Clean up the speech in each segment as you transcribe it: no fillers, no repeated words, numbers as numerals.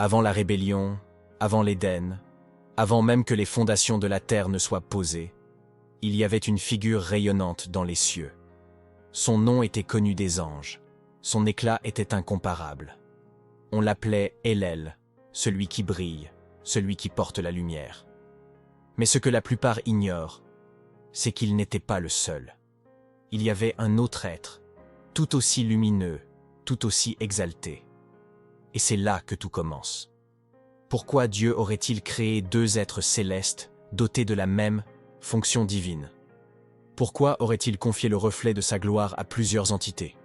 Avant la rébellion, avant l'Éden, avant même que les fondations de la terre ne soient posées, il y avait une figure rayonnante dans les cieux. Son nom était connu des anges, son éclat était incomparable. On l'appelait Hélel, celui qui brille, celui qui porte la lumière. Mais ce que la plupart ignorent, c'est qu'il n'était pas le seul. Il y avait un autre être, tout aussi lumineux, tout aussi exalté. Et c'est là que tout commence. Pourquoi Dieu aurait-il créé deux êtres célestes, dotés de la même fonction divine? Pourquoi aurait-il confié le reflet de sa gloire à plusieurs entités?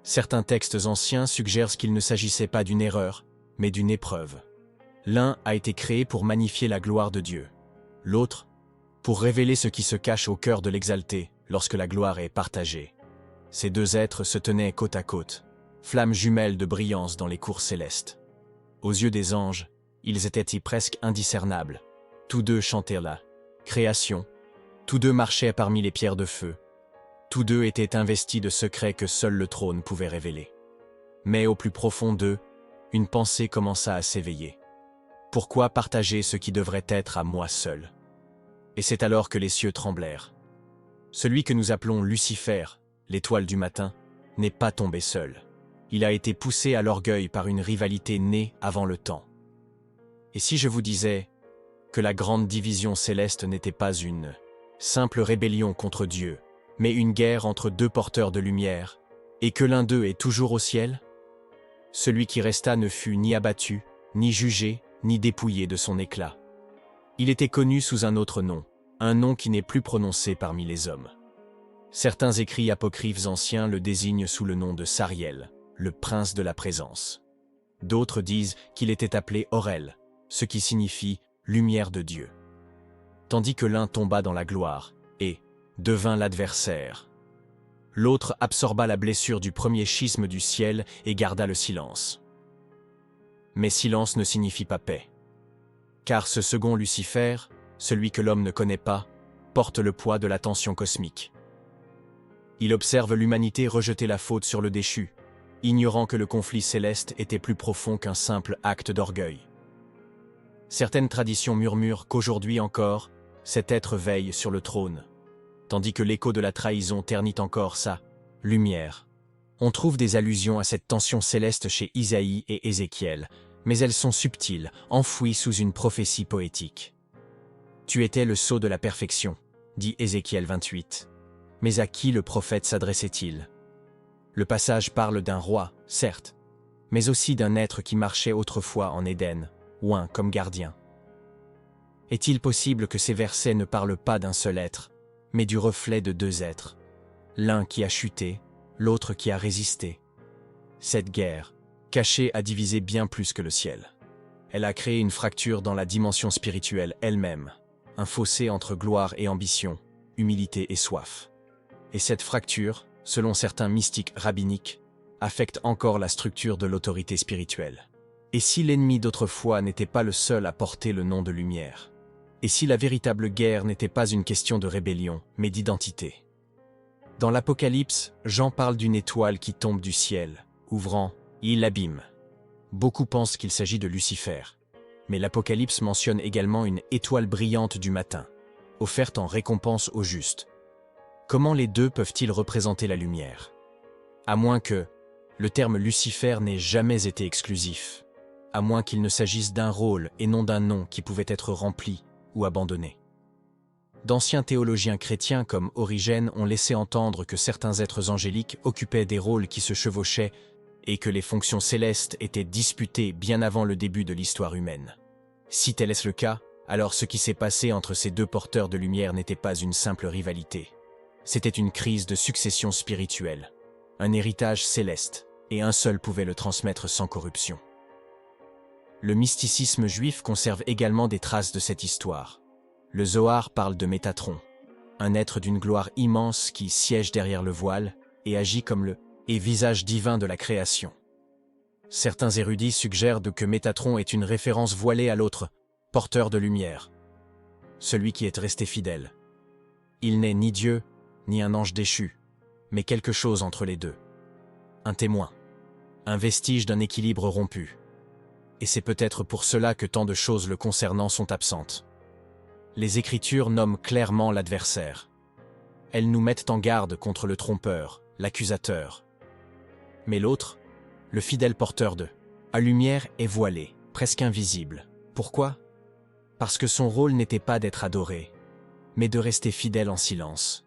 Certains textes anciens suggèrent qu'il ne s'agissait pas d'une erreur, mais d'une épreuve. L'un a été créé pour magnifier la gloire de Dieu, l'autre pour révéler ce qui se cache au cœur de l'exalté lorsque la gloire est partagée. Ces deux êtres se tenaient côte à côte, flammes jumelles de brillance dans les cours célestes. Aux yeux des anges, ils étaient presque indiscernables. Tous deux chantaient la création, tous deux marchaient parmi les pierres de feu, tous deux étaient investis de secrets que seul le trône pouvait révéler. Mais au plus profond d'eux, une pensée commença à s'éveiller. Pourquoi partager ce qui devrait être à moi seul? Et c'est alors que les cieux tremblèrent. Celui que nous appelons Lucifer, l'étoile du matin, n'est pas tombé seul. Il a été poussé à l'orgueil par une rivalité née avant le temps. Et si je vous disais que la grande division céleste n'était pas une simple rébellion contre Dieu, mais une guerre entre deux porteurs de lumière, et que l'un d'eux est toujours au ciel? Celui qui resta ne fut ni abattu, ni jugé, ni dépouillé de son éclat. Il était connu sous un autre nom, un nom qui n'est plus prononcé parmi les hommes. Certains écrits apocryphes anciens le désignent sous le nom de Sariel, le prince de la présence. D'autres disent qu'il était appelé Orel, ce qui signifie lumière de Dieu. Tandis que l'un tomba dans la gloire et devint l'adversaire. L'autre absorba la blessure du premier schisme du ciel et garda le silence. Mais silence ne signifie pas paix. Car ce second Lucifer, celui que l'homme ne connaît pas, porte le poids de la tension cosmique. Il observe l'humanité rejeter la faute sur le déchu, ignorant que le conflit céleste était plus profond qu'un simple acte d'orgueil. Certaines traditions murmurent qu'aujourd'hui encore, cet être veille sur le trône, tandis que l'écho de la trahison ternit encore sa lumière. On trouve des allusions à cette tension céleste chez Isaïe et Ézéchiel, mais elles sont subtiles, enfouies sous une prophétie poétique. « Tu étais le sceau de la perfection », dit Ézéchiel 28. Mais à qui le prophète s'adressait-il? Le passage parle d'un roi, certes, mais aussi d'un être qui marchait autrefois en Éden, oint comme gardien. Est-il possible que ces versets ne parlent pas d'un seul être, mais du reflet de deux êtres, l'un qui a chuté, l'autre qui a résisté? Cette guerre, cachée, a divisé bien plus que le ciel. Elle a créé une fracture dans la dimension spirituelle elle-même, un fossé entre gloire et ambition, humilité et soif. Et cette fracture, selon certains mystiques rabbiniques, affecte encore la structure de l'autorité spirituelle. Et si l'ennemi d'autrefois n'était pas le seul à porter le nom de lumière? Et si la véritable guerre n'était pas une question de rébellion, mais d'identité? Dans l'Apocalypse, Jean parle d'une étoile qui tombe du ciel, ouvrant l'abîme. Beaucoup pensent qu'il s'agit de Lucifer, mais l'Apocalypse mentionne également une étoile brillante du matin, offerte en récompense aux justes. Comment les deux peuvent-ils représenter la lumière? À moins que le terme Lucifer n'ait jamais été exclusif, à moins qu'il ne s'agisse d'un rôle et non d'un nom qui pouvait être rempli ou abandonné. D'anciens théologiens chrétiens comme Origène ont laissé entendre que certains êtres angéliques occupaient des rôles qui se chevauchaient et que les fonctions célestes étaient disputées bien avant le début de l'histoire humaine. Si tel est le cas, alors ce qui s'est passé entre ces deux porteurs de lumière n'était pas une simple rivalité. C'était une crise de succession spirituelle, un héritage céleste, et un seul pouvait le transmettre sans corruption. Le mysticisme juif conserve également des traces de cette histoire. Le Zohar parle de Métatron, un être d'une gloire immense qui siège derrière le voile et agit comme le visage divin de la création. Certains érudits suggèrent que Métatron est une référence voilée à l'autre, porteur de lumière, celui qui est resté fidèle. Il n'est ni Dieu, ni un ange déchu, mais quelque chose entre les deux. Un témoin, un vestige d'un équilibre rompu. et c'est peut-être pour cela que tant de choses le concernant sont absentes. Les Écritures nomment clairement l'adversaire. Elles nous mettent en garde contre le trompeur, l'accusateur. Mais l'autre, le fidèle porteur de la lumière est voilé, presque invisible. Pourquoi? Parce que son rôle n'était pas d'être adoré, mais de rester fidèle en silence.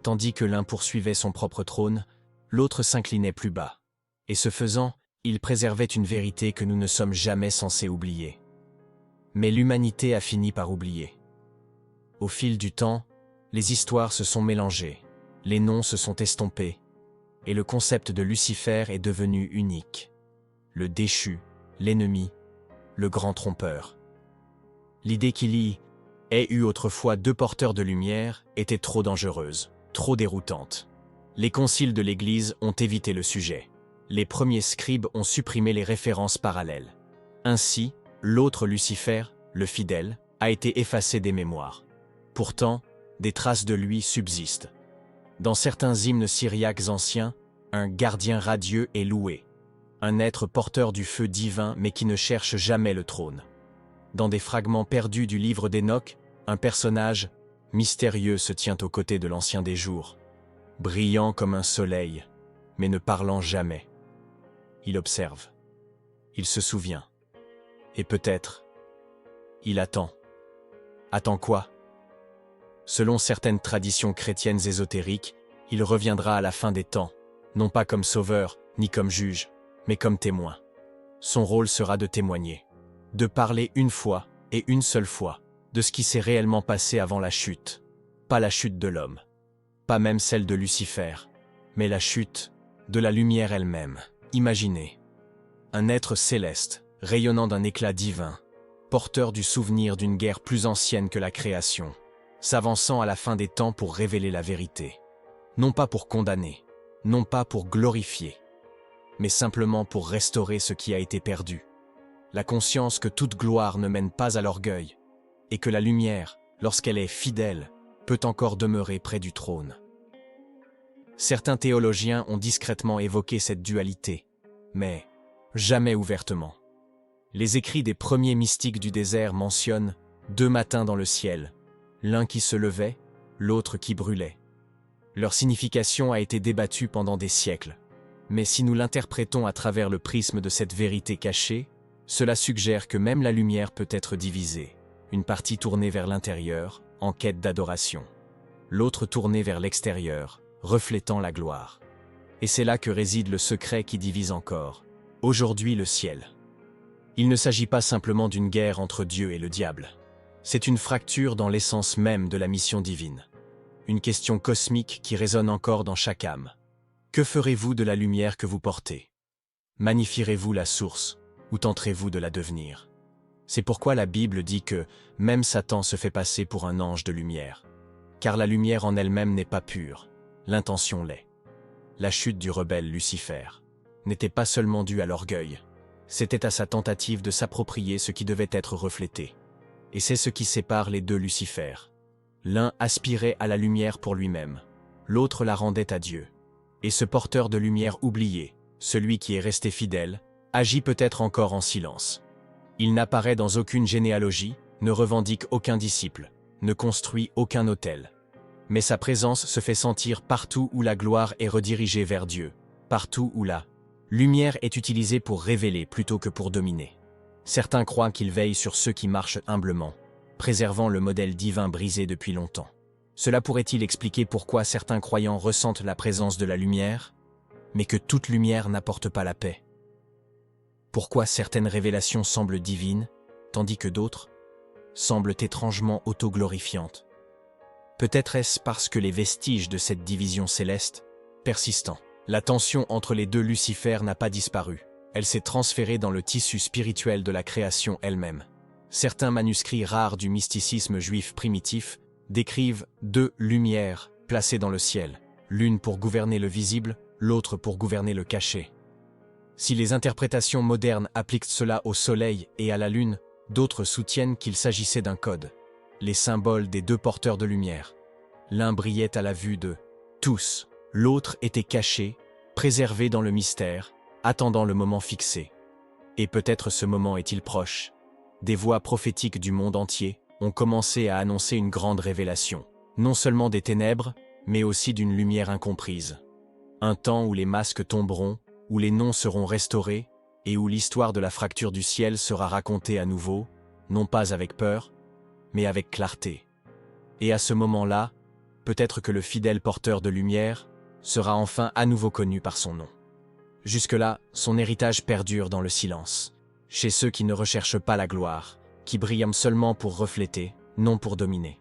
Tandis que l'un poursuivait son propre trône, l'autre s'inclinait plus bas. Et ce faisant, il préservait une vérité que nous ne sommes jamais censés oublier. Mais l'humanité a fini par oublier. Au fil du temps, les histoires se sont mélangées, les noms se sont estompés, et le concept de Lucifer est devenu unique. Le déchu, l'ennemi, le grand trompeur. L'idée qu'il y ait eu autrefois deux porteurs de lumière était trop dangereuse, trop déroutante. Les conciles de l'Église ont évité le sujet. Les premiers scribes ont supprimé les références parallèles. Ainsi, l'autre Lucifer, le fidèle, a été effacé des mémoires. Pourtant, des traces de lui subsistent. Dans certains hymnes syriaques anciens, un gardien radieux est loué. Un être porteur du feu divin mais qui ne cherche jamais le trône. Dans des fragments perdus du livre d'Enoch, un personnage mystérieux se tient aux côtés de l'Ancien des Jours, brillant comme un soleil, mais ne parlant jamais. Il observe. Il se souvient. Et peut-être, il attend. Attend quoi? Selon certaines traditions chrétiennes ésotériques, il reviendra à la fin des temps, non pas comme sauveur, ni comme juge, mais comme témoin. Son rôle sera de témoigner, de parler une fois, et une seule fois, de ce qui s'est réellement passé avant la chute. Pas la chute de l'homme, pas même celle de Lucifer, mais la chute de la lumière elle-même. Imaginez, un être céleste, rayonnant d'un éclat divin, porteur du souvenir d'une guerre plus ancienne que la création, s'avançant à la fin des temps pour révéler la vérité. Non pas pour condamner, non pas pour glorifier, mais simplement pour restaurer ce qui a été perdu. La conscience que toute gloire ne mène pas à l'orgueil, et que la lumière, lorsqu'elle est fidèle, peut encore demeurer près du trône. Certains théologiens ont discrètement évoqué cette dualité, mais jamais ouvertement. Les écrits des premiers mystiques du désert mentionnent deux matins dans le ciel, l'un qui se levait, l'autre qui brûlait. Leur signification a été débattue pendant des siècles, mais si nous l'interprétons à travers le prisme de cette vérité cachée, cela suggère que même la lumière peut être divisée, une partie tournée vers l'intérieur, en quête d'adoration, l'autre tournée vers l'extérieur, reflétant la gloire. Et c'est là que réside le secret qui divise encore, aujourd'hui le ciel. Il ne s'agit pas simplement d'une guerre entre Dieu et le diable. C'est une fracture dans l'essence même de la mission divine. Une question cosmique qui résonne encore dans chaque âme. Que ferez-vous de la lumière que vous portez? Magnifierez-vous la source, ou tenterez-vous de la devenir? C'est pourquoi la Bible dit que même Satan se fait passer pour un ange de lumière. Car la lumière en elle-même n'est pas pure, l'intention l'est. La chute du rebelle Lucifer n'était pas seulement due à l'orgueil, c'était à sa tentative de s'approprier ce qui devait être reflété. Et c'est ce qui sépare les deux Lucifers. L'un aspirait à la lumière pour lui-même, l'autre la rendait à Dieu. Et ce porteur de lumière oublié, celui qui est resté fidèle, agit peut-être encore en silence. Il n'apparaît dans aucune généalogie, ne revendique aucun disciple, ne construit aucun autel. Mais sa présence se fait sentir partout où la gloire est redirigée vers Dieu, partout où la lumière est utilisée pour révéler plutôt que pour dominer. Certains croient qu'il veille sur ceux qui marchent humblement, préservant le modèle divin brisé depuis longtemps. Cela pourrait-il expliquer pourquoi certains croyants ressentent la présence de la lumière, mais que toute lumière n'apporte pas la paix? Pourquoi certaines révélations semblent divines, tandis que d'autres semblent étrangement autoglorifiantes? Peut-être est-ce parce que les vestiges de cette division céleste, persistant, la tension entre les deux Lucifers n'a pas disparu. Elle s'est transférée dans le tissu spirituel de la création elle-même. Certains manuscrits rares du mysticisme juif primitif décrivent deux lumières placées dans le ciel, l'une pour gouverner le visible, l'autre pour gouverner le caché. Si les interprétations modernes appliquent cela au soleil et à la lune, d'autres soutiennent qu'il s'agissait d'un code, les symboles des deux porteurs de lumière. L'un brillait à la vue de tous, l'autre était caché, préservé dans le mystère, attendant le moment fixé. Et peut-être ce moment est-il proche. Des voix prophétiques du monde entier ont commencé à annoncer une grande révélation, non seulement des ténèbres, mais aussi d'une lumière incomprise. Un temps où les masques tomberont, où les noms seront restaurés, et où l'histoire de la fracture du ciel sera racontée à nouveau, non pas avec peur, mais avec clarté. Et à ce moment-là, peut-être que le fidèle porteur de lumière sera enfin à nouveau connu par son nom. Jusque-là, son héritage perdure dans le silence, chez ceux qui ne recherchent pas la gloire, qui brillent seulement pour refléter, non pour dominer.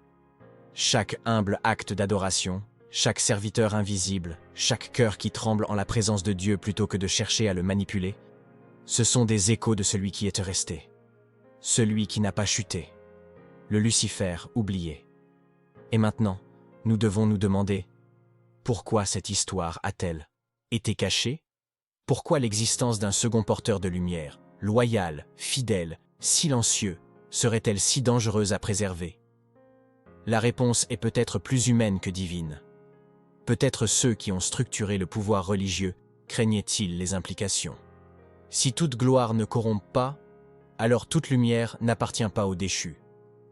Chaque humble acte d'adoration, chaque serviteur invisible, chaque cœur qui tremble en la présence de Dieu plutôt que de chercher à le manipuler, ce sont des échos de celui qui est resté, celui qui n'a pas chuté, le Lucifer oublié. Et maintenant, nous devons nous demander, pourquoi cette histoire a-t-elle été cachée? Pourquoi l'existence d'un second porteur de lumière, loyal, fidèle, silencieux, serait-elle si dangereuse à préserver? La réponse est peut-être plus humaine que divine. Peut-être ceux qui ont structuré le pouvoir religieux craignaient-ils les implications. Si toute gloire ne corrompt pas, alors toute lumière n'appartient pas aux déchus.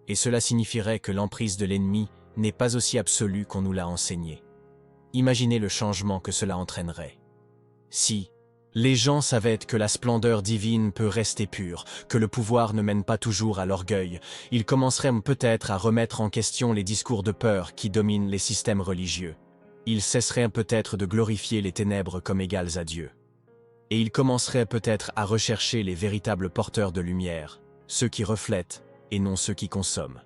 Et cela signifierait que l'emprise de l'ennemi n'est pas aussi absolue qu'on nous l'a enseigné. Imaginez le changement que cela entraînerait. Si les gens savaient que la splendeur divine peut rester pure, que le pouvoir ne mène pas toujours à l'orgueil, ils commenceraient peut-être à remettre en question les discours de peur qui dominent les systèmes religieux. Ils cesseraient peut-être de glorifier les ténèbres comme égales à Dieu. Et ils commenceraient peut-être à rechercher les véritables porteurs de lumière, ceux qui reflètent et non ceux qui consomment.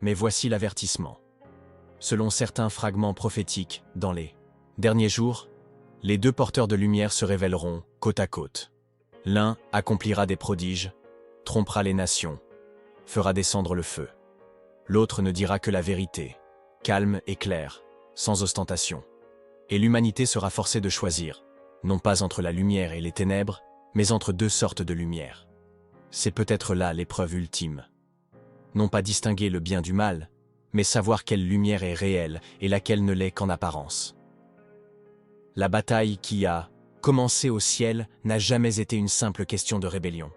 Mais voici l'avertissement. Selon certains fragments prophétiques, dans les derniers jours, les deux porteurs de lumière se révéleront côte à côte. L'un accomplira des prodiges, trompera les nations, fera descendre le feu. L'autre ne dira que la vérité, calme et claire, sans ostentation. Et l'humanité sera forcée de choisir, non pas entre la lumière et les ténèbres, mais entre deux sortes de lumière. C'est peut-être là l'épreuve ultime. Non pas distinguer le bien du mal, mais savoir quelle lumière est réelle et laquelle ne l'est qu'en apparence. La bataille qui a commencé au ciel n'a jamais été une simple question de rébellion.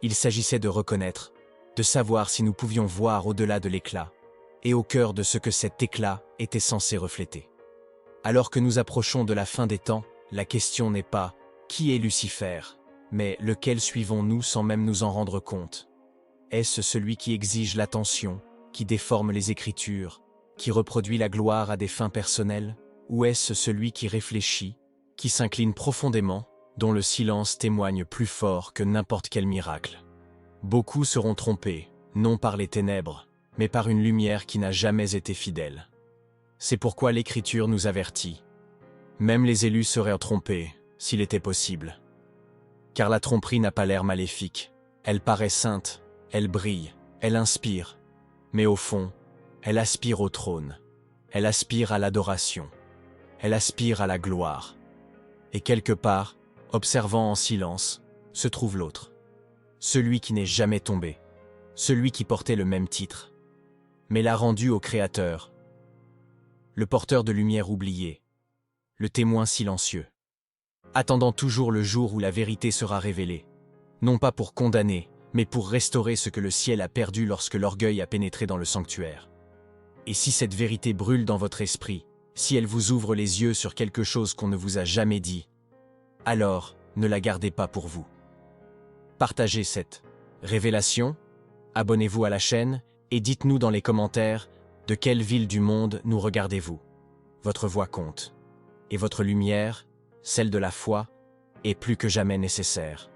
Il s'agissait de reconnaître, de savoir si nous pouvions voir au-delà de l'éclat, et au cœur de ce que cet éclat était censé refléter. Alors que nous approchons de la fin des temps, la question n'est pas « qui est Lucifer ?», mais « lequel suivons-nous sans même nous en rendre compte ?» Est-ce celui qui exige l'attention, qui déforme les Écritures, qui reproduit la gloire à des fins personnelles? Ou est-ce celui qui réfléchit, qui s'incline profondément, dont le silence témoigne plus fort que n'importe quel miracle? Beaucoup seront trompés, non par les ténèbres, mais par une lumière qui n'a jamais été fidèle. C'est pourquoi l'Écriture nous avertit. Même les élus seraient trompés, s'il était possible. Car la tromperie n'a pas l'air maléfique. Elle paraît sainte, elle brille, elle inspire. Mais au fond, elle aspire au trône. Elle aspire à l'adoration. Elle aspire à la gloire. Et quelque part, observant en silence, se trouve l'autre. Celui qui n'est jamais tombé. Celui qui portait le même titre. Mais l'a rendu au Créateur. Le porteur de lumière oublié. Le témoin silencieux. Attendant toujours le jour où la vérité sera révélée. Non pas pour condamner, mais pour restaurer ce que le ciel a perdu lorsque l'orgueil a pénétré dans le sanctuaire. Et si cette vérité brûle dans votre esprit, si elle vous ouvre les yeux sur quelque chose qu'on ne vous a jamais dit, alors ne la gardez pas pour vous. Partagez cette révélation, abonnez-vous à la chaîne et dites-nous dans les commentaires de quelle ville du monde nous regardez-vous. Votre voix compte, et votre lumière, celle de la foi, est plus que jamais nécessaire.